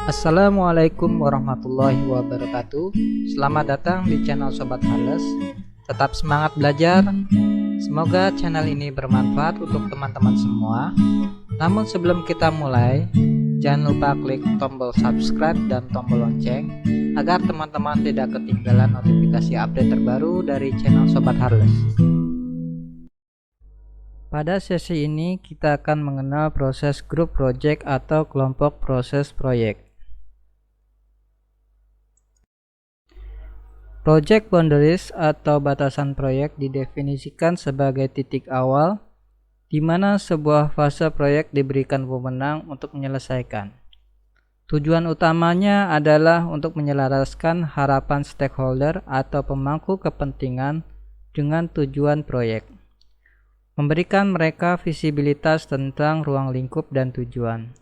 Assalamualaikum warahmatullahi wabarakatuh. Selamat datang di channel Sobat Hales. Tetap semangat belajar. Semoga channel ini bermanfaat untuk teman-teman semua. Namun sebelum kita mulai, jangan lupa klik tombol subscribe dan tombol lonceng agar teman-teman tidak ketinggalan notifikasi update terbaru dari channel Sobat Hales. Pada sesi ini kita akan mengenal proses grup project atau kelompok proses proyek. Project boundaries atau batasan proyek didefinisikan sebagai titik awal di mana sebuah fase proyek diberikan wewenang untuk menyelesaikan. Tujuan utamanya adalah untuk menyelaraskan harapan stakeholder atau pemangku kepentingan dengan tujuan proyek, memberikan mereka visibilitas tentang ruang lingkup dan tujuan.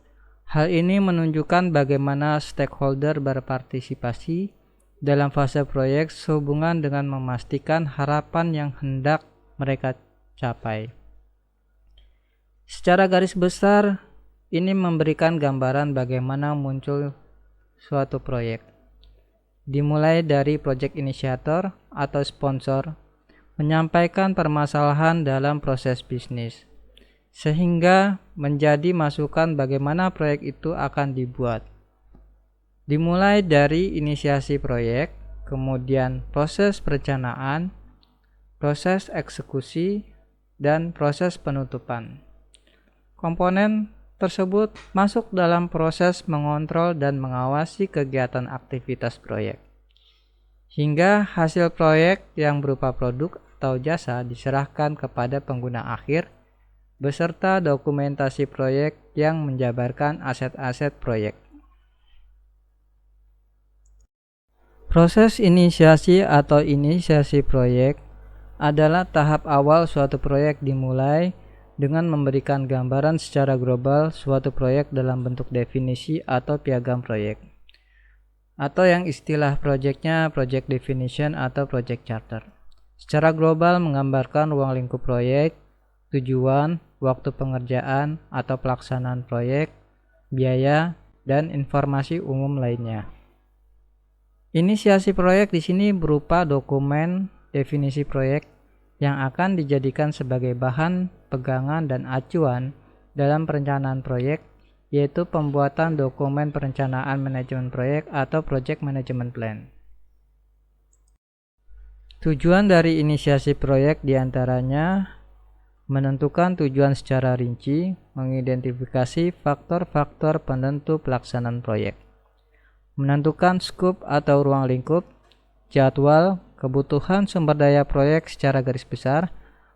Hal ini menunjukkan bagaimana stakeholder berpartisipasi dalam fase proyek sehubungan dengan memastikan harapan yang hendak mereka capai. Secara garis besar, ini memberikan gambaran bagaimana muncul suatu proyek. Dimulai dari project initiator atau sponsor menyampaikan permasalahan dalam proses bisnis, sehingga menjadi masukan bagaimana proyek itu akan dibuat. Dimulai dari inisiasi proyek, kemudian proses perencanaan, proses eksekusi, dan proses penutupan. Komponen tersebut masuk dalam proses mengontrol dan mengawasi kegiatan aktivitas proyek, hingga hasil proyek yang berupa produk atau jasa diserahkan kepada pengguna akhir, beserta dokumentasi proyek yang menjabarkan aset-aset proyek. Proses inisiasi atau inisiasi proyek adalah tahap awal suatu proyek dimulai dengan memberikan gambaran secara global suatu proyek dalam bentuk definisi atau piagam proyek, atau yang istilah proyeknya project definition atau project charter. Secara global menggambarkan ruang lingkup proyek, tujuan, waktu pengerjaan atau pelaksanaan proyek, biaya, dan informasi umum lainnya. Inisiasi proyek di sini berupa dokumen definisi proyek yang akan dijadikan sebagai bahan pegangan dan acuan dalam perencanaan proyek, yaitu pembuatan dokumen perencanaan manajemen proyek atau project management plan. Tujuan dari inisiasi proyek diantaranya menentukan tujuan secara rinci, mengidentifikasi faktor-faktor penentu pelaksanaan proyek, menentukan skop atau ruang lingkup, jadwal, kebutuhan sumber daya proyek secara garis besar,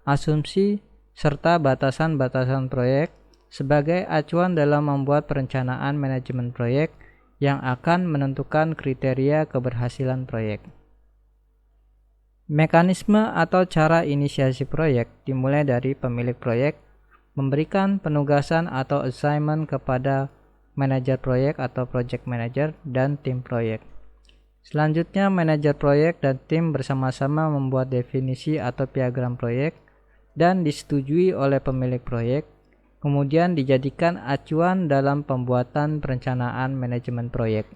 asumsi, serta batasan-batasan proyek sebagai acuan dalam membuat perencanaan manajemen proyek yang akan menentukan kriteria keberhasilan proyek. Mekanisme atau cara inisiasi proyek dimulai dari pemilik proyek memberikan penugasan atau assignment kepada manajer proyek atau project manager dan tim proyek. Selanjutnya, manajer proyek dan tim bersama-sama membuat definisi atau piagam proyek dan disetujui oleh pemilik proyek, kemudian dijadikan acuan dalam pembuatan perencanaan manajemen proyek.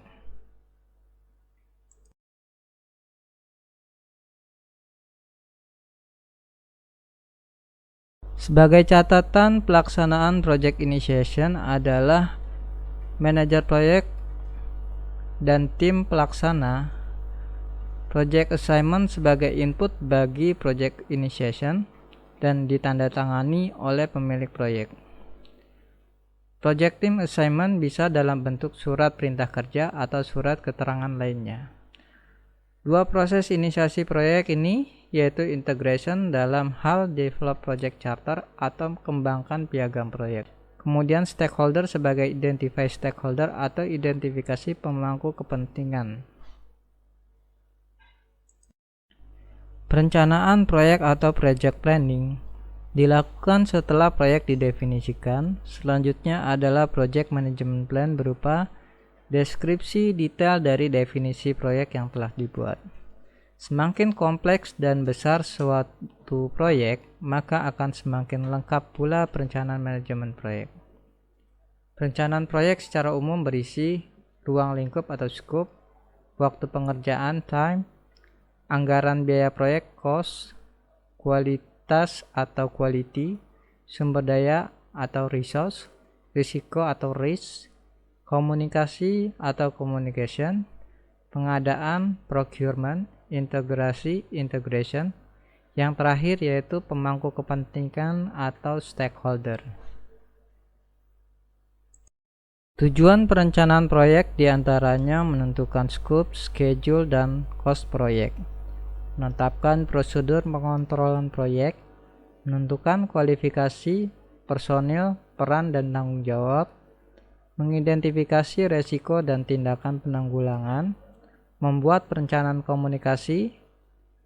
Sebagai catatan, pelaksanaan project initiation adalah manajer proyek dan tim pelaksana project assignment sebagai input bagi project initiation dan ditandatangani oleh pemilik proyek. Project team assignment bisa dalam bentuk surat perintah kerja atau surat keterangan lainnya. Dua proses inisiasi proyek ini yaitu integration dalam hal develop project charter atau kembangkan piagam proyek. Kemudian stakeholder sebagai identify stakeholder atau identifikasi pemangku kepentingan. Perencanaan proyek atau project planning dilakukan setelah proyek didefinisikan. Selanjutnya adalah project management plan berupa deskripsi detail dari definisi proyek yang telah dibuat. Semakin kompleks dan besar suatu proyek, maka akan semakin lengkap pula perencanaan manajemen proyek. Perencanaan proyek secara umum berisi ruang lingkup atau scope, waktu pengerjaan time, anggaran biaya proyek cost, kualitas atau quality, sumber daya atau resource, risiko atau risk, komunikasi atau communication, pengadaan procurement, integrasi integration, yang terakhir yaitu pemangku kepentingan atau stakeholder. Tujuan perencanaan proyek diantaranya menentukan scope, schedule, dan cost proyek, menetapkan prosedur pengontrolan proyek, menentukan kualifikasi, personil, peran dan tanggung jawab, mengidentifikasi resiko dan tindakan penanggulangan, membuat perencanaan komunikasi,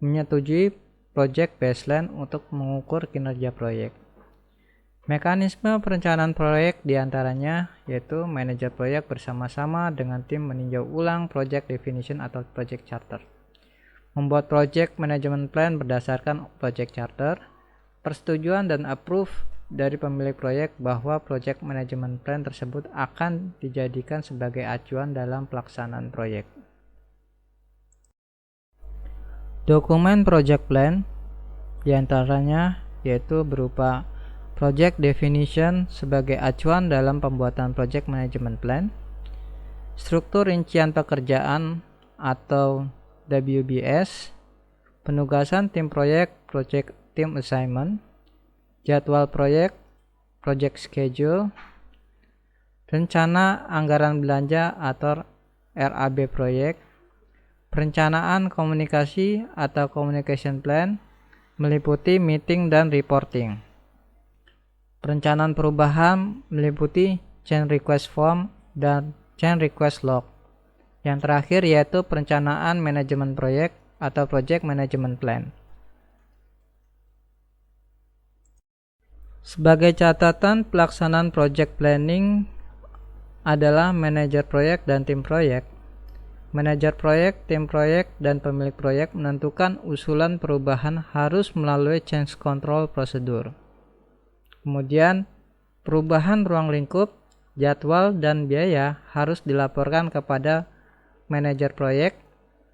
menyetujui project baseline untuk mengukur kinerja proyek. Mekanisme perencanaan proyek diantaranya yaitu manajer proyek bersama-sama dengan tim meninjau ulang project definition atau project charter, membuat project management plan berdasarkan project charter, persetujuan dan approve dari pemilik proyek bahwa project management plan tersebut akan dijadikan sebagai acuan dalam pelaksanaan proyek. Dokumen project plan diantaranya yaitu berupa project definition sebagai acuan dalam pembuatan project management plan, struktur rincian pekerjaan atau WBS, penugasan tim proyek, project team assignment, jadwal proyek, project schedule, rencana anggaran belanja atau RAB proyek, perencanaan komunikasi atau communication plan, meliputi meeting dan reporting. Perencanaan perubahan meliputi change request form dan change request log. Yang terakhir yaitu perencanaan manajemen proyek atau project management plan. Sebagai catatan, pelaksanaan project planning adalah manajer proyek dan tim proyek. Manajer proyek, tim proyek, dan pemilik proyek menentukan usulan perubahan harus melalui change control prosedur. Kemudian, perubahan ruang lingkup, jadwal, dan biaya harus dilaporkan kepada manajer proyek,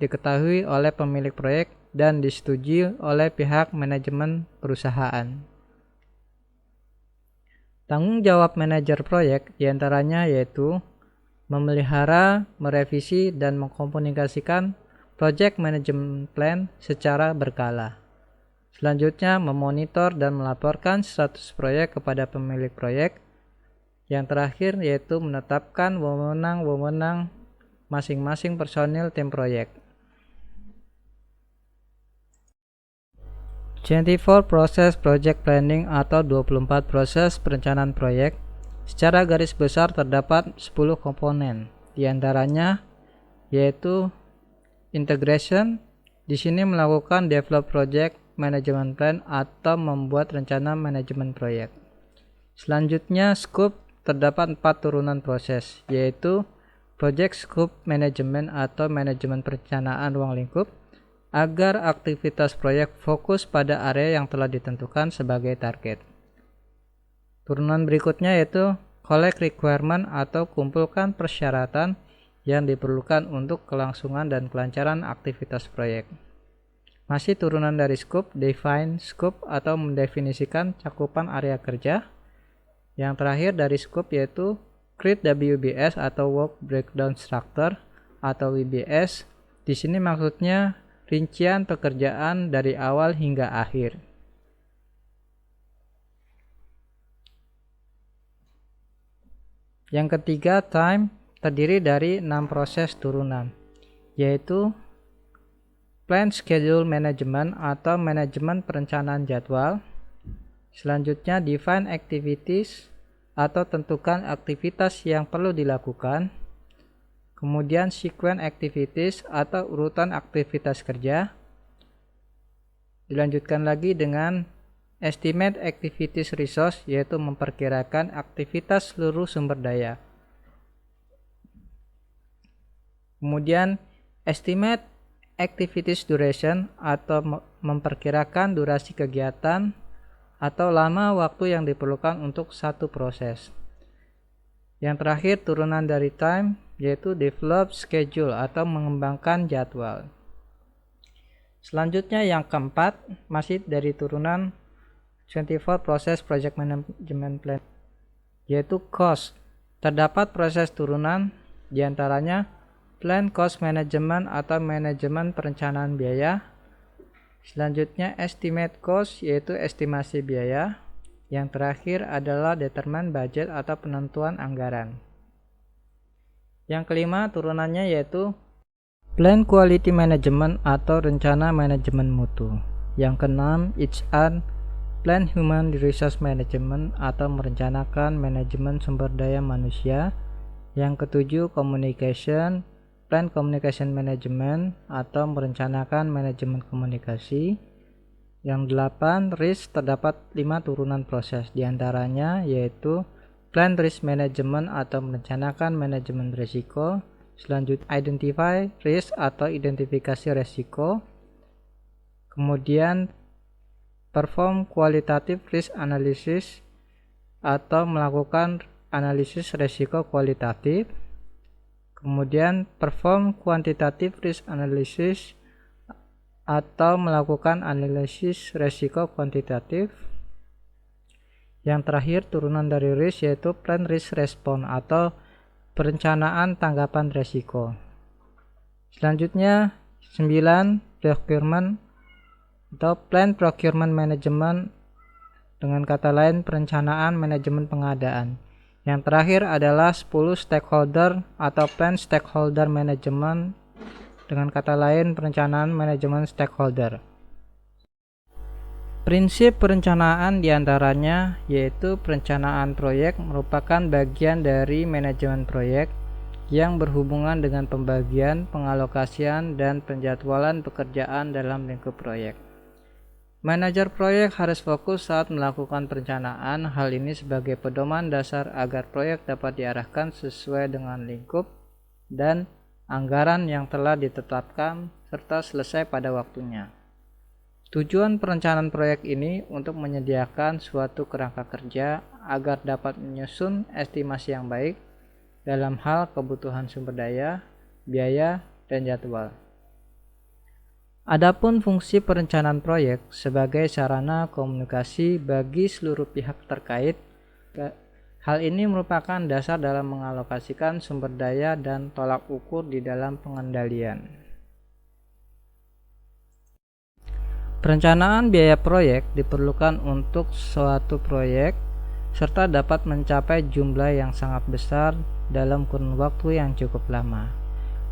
diketahui oleh pemilik proyek, dan disetujui oleh pihak manajemen perusahaan. Tanggung jawab manajer proyek diantaranya yaitu memelihara, merevisi, dan mengkomunikasikan project management plan secara berkala. Selanjutnya, memonitor dan melaporkan status proyek kepada pemilik proyek. Yang terakhir yaitu menetapkan wewenang-wewenang masing-masing personil tim proyek. 24 proses project planning atau 24 proses perencanaan proyek. Secara garis besar terdapat 10 komponen. Di antaranya yaitu integration. Di sini melakukan develop project management plan atau membuat rencana manajemen proyek. Selanjutnya, scope terdapat 4 turunan proses, yaitu project scope management atau manajemen perencanaan ruang lingkup, agar aktivitas proyek fokus pada area yang telah ditentukan sebagai target. Turunan berikutnya yaitu collect requirement atau kumpulkan persyaratan yang diperlukan untuk kelangsungan dan kelancaran aktivitas proyek. Masih turunan dari scope, define scope atau mendefinisikan cakupan area kerja. Yang terakhir dari scope yaitu create WBS atau work breakdown structure atau WBS. Di sini maksudnya rincian pekerjaan dari awal hingga akhir. Yang ketiga, time, terdiri dari 6 proses turunan, yaitu plan schedule management atau manajemen perencanaan jadwal. Selanjutnya, define activities atau tentukan aktivitas yang perlu dilakukan. Kemudian, sequence activities atau urutan aktivitas kerja. Dilanjutkan lagi dengan estimate activities resource, yaitu memperkirakan aktivitas seluruh sumber daya. Kemudian, estimate activities duration atau memperkirakan durasi kegiatan atau lama waktu yang diperlukan untuk satu proses. Yang terakhir turunan dari time, yaitu develop schedule atau mengembangkan jadwal. Selanjutnya yang keempat, masih dari turunan 24 Process Project Management Plan, yaitu cost. Terdapat proses turunan diantaranya Plan Cost Management atau manajemen perencanaan biaya. Selanjutnya Estimate Cost, yaitu estimasi biaya. Yang terakhir adalah Determine Budget atau penentuan anggaran. Yang kelima turunannya yaitu Plan Quality Management atau rencana manajemen mutu. Yang keenam HR, Plan Human Resource Management atau merencanakan manajemen sumber daya manusia. Yang ketujuh Communication, Plan Communication Management atau merencanakan manajemen komunikasi. Yang delapan Risk, terdapat 5 turunan proses diantaranya yaitu Plan Risk Management atau merencanakan manajemen risiko. Selanjutnya Identify Risk atau identifikasi risiko. Kemudian Perform Qualitative Risk Analysis atau melakukan analisis risiko kualitatif. Kemudian Perform Quantitative Risk Analysis atau melakukan analisis risiko kuantitatif. Yang terakhir turunan dari risk yaitu Plan Risk Response atau perencanaan tanggapan risiko. Selanjutnya 9 Procurement atau Plan Procurement Management, dengan kata lain perencanaan manajemen pengadaan. Yang terakhir adalah 10 Stakeholder atau Plan Stakeholder Management, dengan kata lain perencanaan manajemen stakeholder. Prinsip perencanaan diantaranya yaitu perencanaan proyek merupakan bagian dari manajemen proyek yang berhubungan dengan pembagian, pengalokasian, dan penjadwalan pekerjaan dalam lingkup proyek. Manajer proyek harus fokus saat melakukan perencanaan. Hal ini sebagai pedoman dasar agar proyek dapat diarahkan sesuai dengan lingkup dan anggaran yang telah ditetapkan serta selesai pada waktunya. Tujuan perencanaan proyek ini untuk menyediakan suatu kerangka kerja agar dapat menyusun estimasi yang baik dalam hal kebutuhan sumber daya, biaya, dan jadwal. Adapun fungsi perencanaan proyek sebagai sarana komunikasi bagi seluruh pihak terkait, hal ini merupakan dasar dalam mengalokasikan sumber daya dan tolak ukur di dalam pengendalian. Perencanaan biaya proyek diperlukan untuk suatu proyek serta dapat mencapai jumlah yang sangat besar dalam kurun waktu yang cukup lama.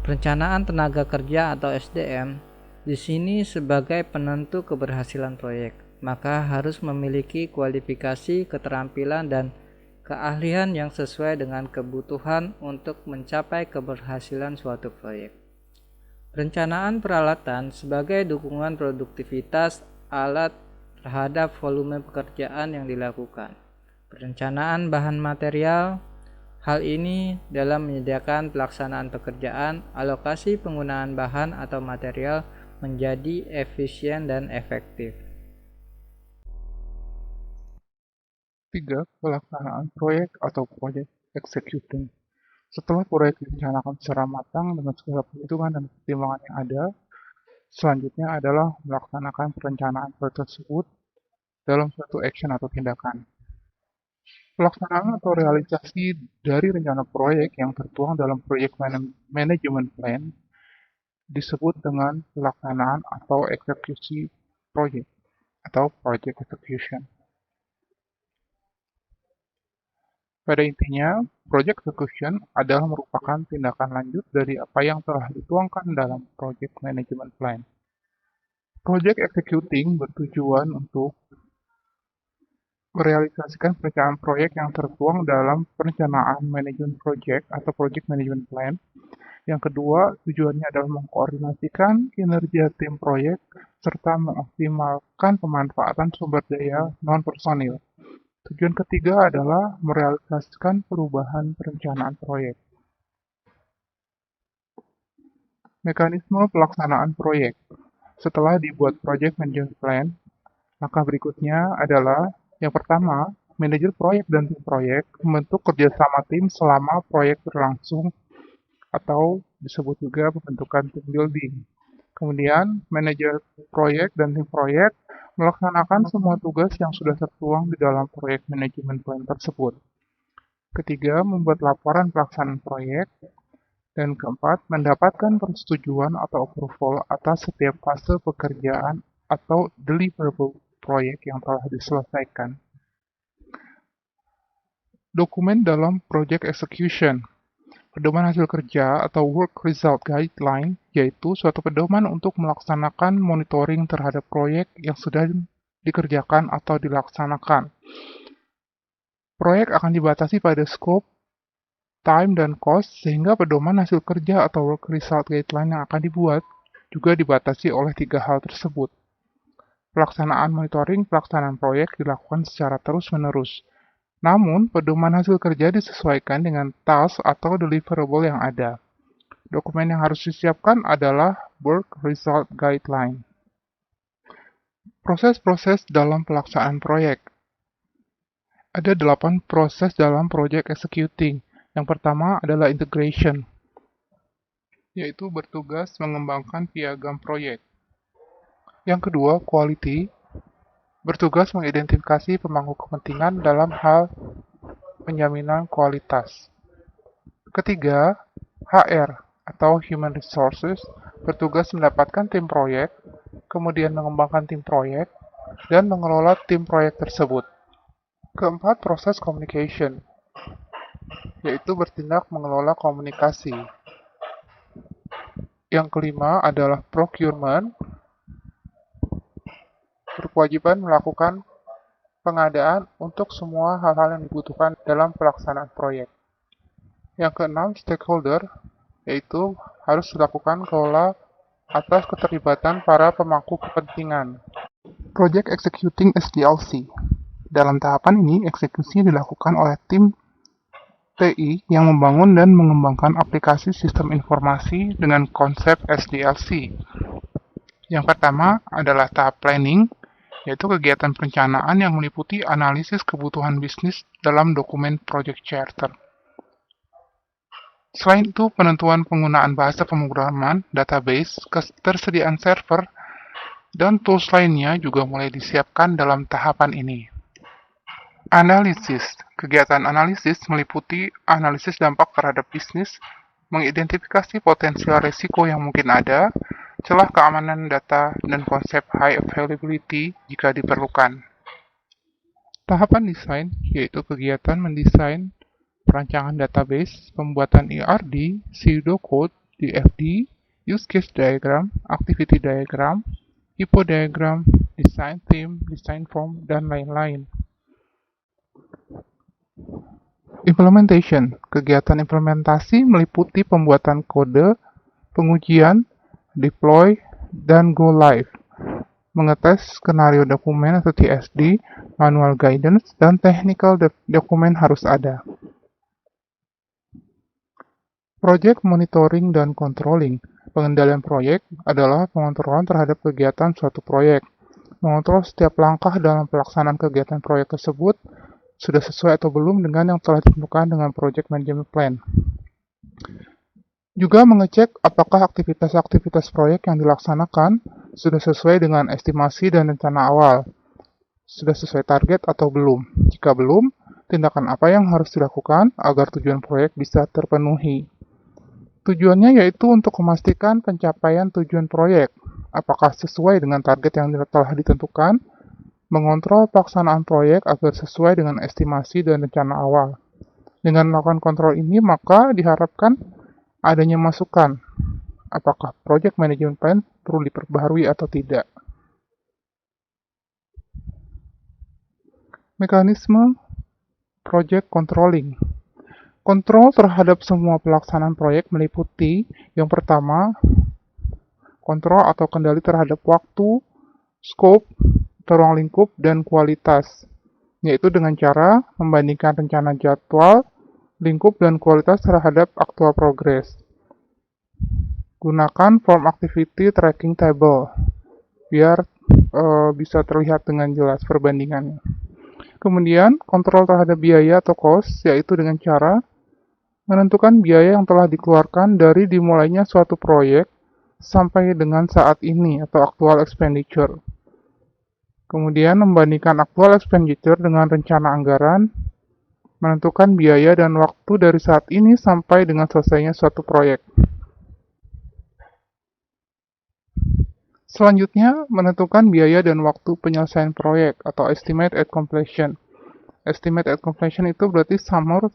Perencanaan tenaga kerja atau SDM di sini sebagai penentu keberhasilan proyek, maka harus memiliki kualifikasi, keterampilan, dan keahlian yang sesuai dengan kebutuhan untuk mencapai keberhasilan suatu proyek. Perencanaan peralatan sebagai dukungan produktivitas alat terhadap volume pekerjaan yang dilakukan. Perencanaan bahan material, hal ini dalam menyediakan pelaksanaan pekerjaan, alokasi penggunaan bahan atau material menjadi efisien dan efektif. 3. Pelaksanaan proyek atau project executing. Setelah proyek direncanakan secara matang dengan segala perhitungan dan pertimbangan yang ada, selanjutnya adalah melaksanakan perencanaan proyek tersebut dalam suatu action atau tindakan. Pelaksanaan atau realisasi dari rencana proyek yang tertuang dalam project management plan disebut dengan pelaksanaan atau eksekusi proyek atau project execution. Pada intinya, project execution adalah merupakan tindakan lanjut dari apa yang telah dituangkan dalam project management plan. Project executing bertujuan untuk merealisasikan perencanaan proyek yang tertuang dalam perencanaan manajemen project atau project management plan. Yang kedua, tujuannya adalah mengkoordinasikan kinerja tim proyek serta mengoptimalkan pemanfaatan sumber daya non-personil. Tujuan ketiga adalah merealisasikan perubahan perencanaan proyek. Mekanisme pelaksanaan proyek. Setelah dibuat project management plan, langkah berikutnya adalah yang pertama, Manajer proyek dan tim proyek membentuk kerjasama tim selama proyek berlangsung atau disebut juga pembentukan tim building. Kemudian, manajer proyek dan tim proyek melaksanakan semua tugas yang sudah tertuang di dalam proyek manajemen plan tersebut. Ketiga, membuat laporan pelaksanaan proyek. Dan keempat, mendapatkan persetujuan atau approval atas setiap fase pekerjaan atau deliverable proyek yang telah diselesaikan. Dokumen dalam project execution. Pedoman hasil kerja atau work result guideline yaitu suatu pedoman untuk melaksanakan monitoring terhadap proyek yang sudah dikerjakan atau dilaksanakan. Proyek akan dibatasi pada scope, time, dan cost sehingga pedoman hasil kerja atau work result guideline yang akan dibuat juga dibatasi oleh tiga hal tersebut. Pelaksanaan monitoring pelaksanaan proyek dilakukan secara terus-menerus. Namun, pedoman hasil kerja disesuaikan dengan task atau deliverable yang ada. Dokumen yang harus disiapkan adalah Work Result Guideline. Proses-proses dalam pelaksanaan proyek. Ada 8 proses dalam project executing. Yang pertama adalah integration, yaitu bertugas mengembangkan piagam proyek. Yang kedua, quality, bertugas mengidentifikasi pemangku kepentingan dalam hal penjaminan kualitas. Ketiga, HR atau Human Resources, bertugas mendapatkan tim proyek, kemudian mengembangkan tim proyek, dan mengelola tim proyek tersebut. Keempat, proses communication, yaitu bertindak mengelola komunikasi. Yang kelima adalah procurement, berkewajiban melakukan pengadaan untuk semua hal-hal yang dibutuhkan dalam pelaksanaan proyek. Yang keenam, stakeholder, yaitu harus dilakukan kelola atas keterlibatan para pemangku kepentingan. Project Executing SDLC. Dalam tahapan ini, eksekusi dilakukan oleh tim TI yang membangun dan mengembangkan aplikasi sistem informasi dengan konsep SDLC. Yang pertama adalah tahap planning, yaitu kegiatan perencanaan yang meliputi analisis kebutuhan bisnis dalam dokumen project charter. Selain itu, penentuan penggunaan bahasa pemrograman, database, ketersediaan server, dan tools lainnya juga mulai disiapkan dalam tahapan ini. Analisis. Kegiatan analisis meliputi analisis dampak terhadap bisnis, mengidentifikasi potensial risiko yang mungkin ada, celah keamanan data, dan konsep high availability jika diperlukan. Tahapan desain, yaitu kegiatan mendesain perancangan database, pembuatan ERD, pseudocode, DFD, use case diagram, activity diagram, hypo diagram, design theme, design form, dan lain-lain. Implementation. Kegiatan implementasi meliputi pembuatan kode, pengujian, deploy, dan go live, mengetes skenario dokumen atau TSD, manual guidance, dan technical dokumen harus ada. Project monitoring dan controlling. Pengendalian proyek adalah pengontrolan terhadap kegiatan suatu proyek. Mengontrol setiap langkah dalam pelaksanaan kegiatan proyek tersebut sudah sesuai atau belum dengan yang telah ditentukan dengan project management plan. Juga mengecek apakah aktivitas-aktivitas proyek yang dilaksanakan sudah sesuai dengan estimasi dan rencana awal, sudah sesuai target atau belum. Jika belum, tindakan apa yang harus dilakukan agar tujuan proyek bisa terpenuhi. Tujuannya yaitu untuk memastikan pencapaian tujuan proyek, apakah sesuai dengan target yang telah ditentukan, mengontrol pelaksanaan proyek agar sesuai dengan estimasi dan rencana awal. Dengan melakukan kontrol ini, maka diharapkan adanya masukan, apakah project management plan perlu diperbaharui atau tidak. Mekanisme project controlling. Kontrol terhadap semua pelaksanaan proyek meliputi yang pertama, kontrol atau kendali terhadap waktu, scope, ruang lingkup, dan kualitas, yaitu dengan cara membandingkan rencana jadwal, lingkup, dan kualitas terhadap aktual progress. Gunakan form activity tracking table biar bisa terlihat dengan jelas perbandingannya. Kemudian, kontrol terhadap biaya atau cost, yaitu dengan cara menentukan biaya yang telah dikeluarkan dari dimulainya suatu proyek sampai dengan saat ini atau actual expenditure. Kemudian, membandingkan actual expenditure dengan rencana anggaran, menentukan biaya dan waktu dari saat ini sampai dengan selesainya suatu proyek. Selanjutnya, menentukan biaya dan waktu penyelesaian proyek atau estimate at completion. Estimate at completion itu berarti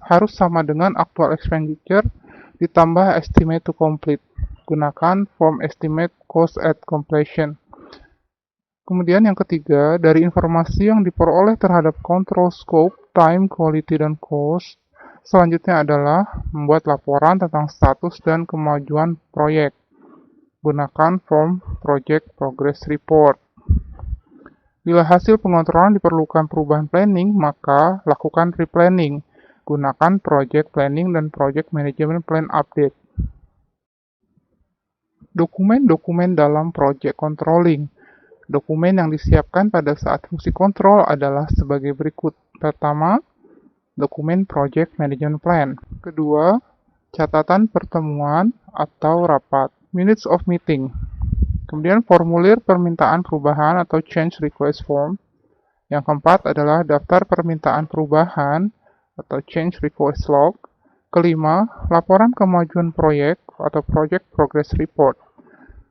harus sama dengan actual expenditure ditambah estimate to complete. Gunakan form estimate cost at completion. Kemudian yang ketiga, dari informasi yang diperoleh terhadap control scope, time, quality, dan cost, selanjutnya adalah membuat laporan tentang status dan kemajuan proyek. Gunakan form Project Progress Report. Bila hasil pengontrolan diperlukan perubahan planning, maka lakukan replanning. Gunakan Project Planning dan Project Management Plan Update. Dokumen-dokumen dalam Project Controlling. Dokumen yang disiapkan pada saat fungsi kontrol adalah sebagai berikut. Pertama, dokumen Project Management Plan. Kedua, catatan pertemuan atau rapat. Minutes of meeting. Kemudian formulir permintaan perubahan atau change request form. Yang keempat adalah daftar permintaan perubahan atau change request log. Kelima, laporan kemajuan proyek atau project progress report.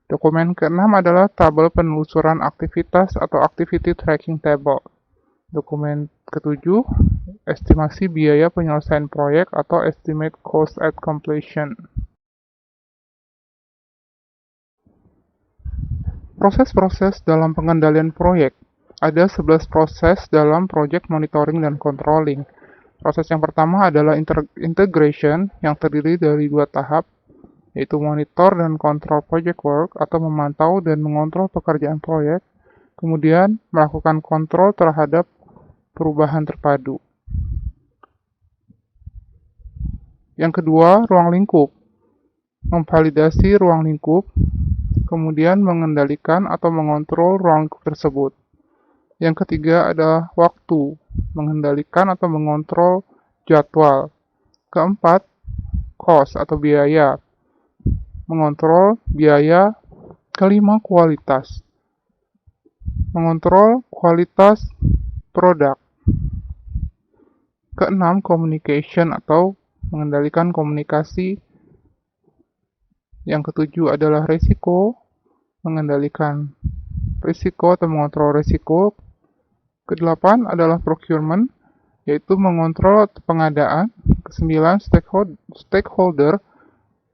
Dokumen keenam adalah tabel penelusuran aktivitas atau activity tracking table. Dokumen ketujuh, estimasi biaya penyelesaian proyek atau estimate cost at completion. Proses-proses dalam pengendalian proyek. Ada 11 proses dalam project monitoring dan controlling. Proses yang pertama adalah integration yang terdiri dari dua tahap, yaitu monitor dan kontrol project work atau memantau dan mengontrol pekerjaan proyek, kemudian melakukan kontrol terhadap perubahan terpadu. Yang kedua, ruang lingkup. Memvalidasi ruang lingkup, kemudian mengendalikan atau mengontrol ruang lingkup tersebut. Yang ketiga adalah waktu, mengendalikan atau mengontrol jadwal. Keempat, cost atau biaya, mengontrol biaya. Kelima, kualitas, mengontrol kualitas produk. Keenam, communication atau mengendalikan komunikasi. Yang ketujuh adalah risiko, mengendalikan risiko atau mengontrol risiko. Kedelapan adalah procurement, yaitu mengontrol pengadaan. Kesembilan, stakeholder,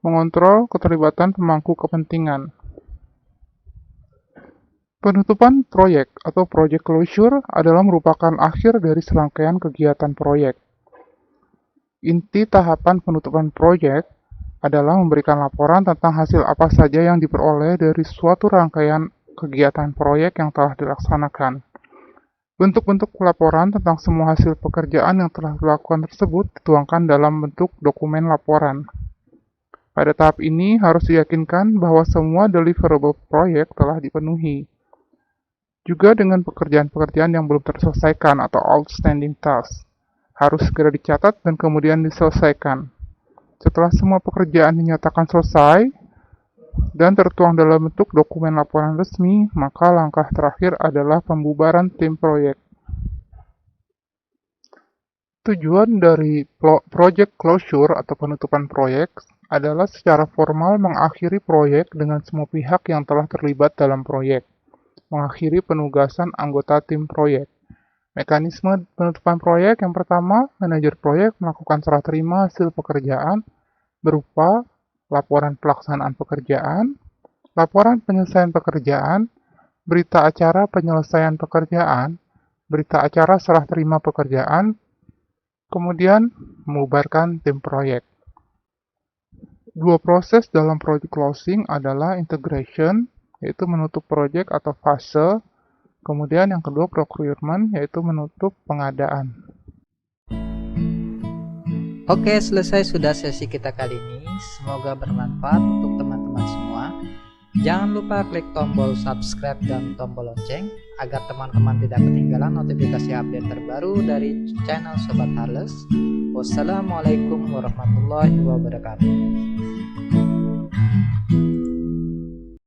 mengontrol keterlibatan pemangku kepentingan. Penutupan proyek atau project closure adalah merupakan akhir dari serangkaian kegiatan proyek. Inti tahapan penutupan proyek adalah memberikan laporan tentang hasil apa saja yang diperoleh dari suatu rangkaian kegiatan proyek yang telah dilaksanakan. Bentuk-bentuk laporan tentang semua hasil pekerjaan yang telah dilakukan tersebut dituangkan dalam bentuk dokumen laporan. Pada tahap ini harus diyakinkan bahwa semua deliverable proyek telah dipenuhi. Juga dengan pekerjaan-pekerjaan yang belum terselesaikan atau outstanding tasks, harus segera dicatat dan kemudian diselesaikan. Setelah semua pekerjaan dinyatakan selesai dan tertuang dalam bentuk dokumen laporan resmi, maka langkah terakhir adalah pembubaran tim proyek. Tujuan dari project closure atau penutupan proyek adalah secara formal mengakhiri proyek dengan semua pihak yang telah terlibat dalam proyek, mengakhiri penugasan anggota tim proyek. Mekanisme penutupan proyek yang pertama, manajer proyek melakukan serah terima hasil pekerjaan berupa laporan pelaksanaan pekerjaan, laporan penyelesaian pekerjaan, berita acara penyelesaian pekerjaan, berita acara serah terima pekerjaan, kemudian membubarkan tim proyek. Dua proses dalam project closing adalah integration, yaitu menutup proyek atau fase. Kemudian yang kedua procurement, yaitu menutup pengadaan. Oke, selesai sudah sesi kita kali ini. Semoga bermanfaat untuk teman-teman semua. Jangan lupa klik tombol subscribe dan tombol lonceng agar teman-teman tidak ketinggalan notifikasi update terbaru dari channel Sobat Harles. Wassalamualaikum warahmatullahi wabarakatuh.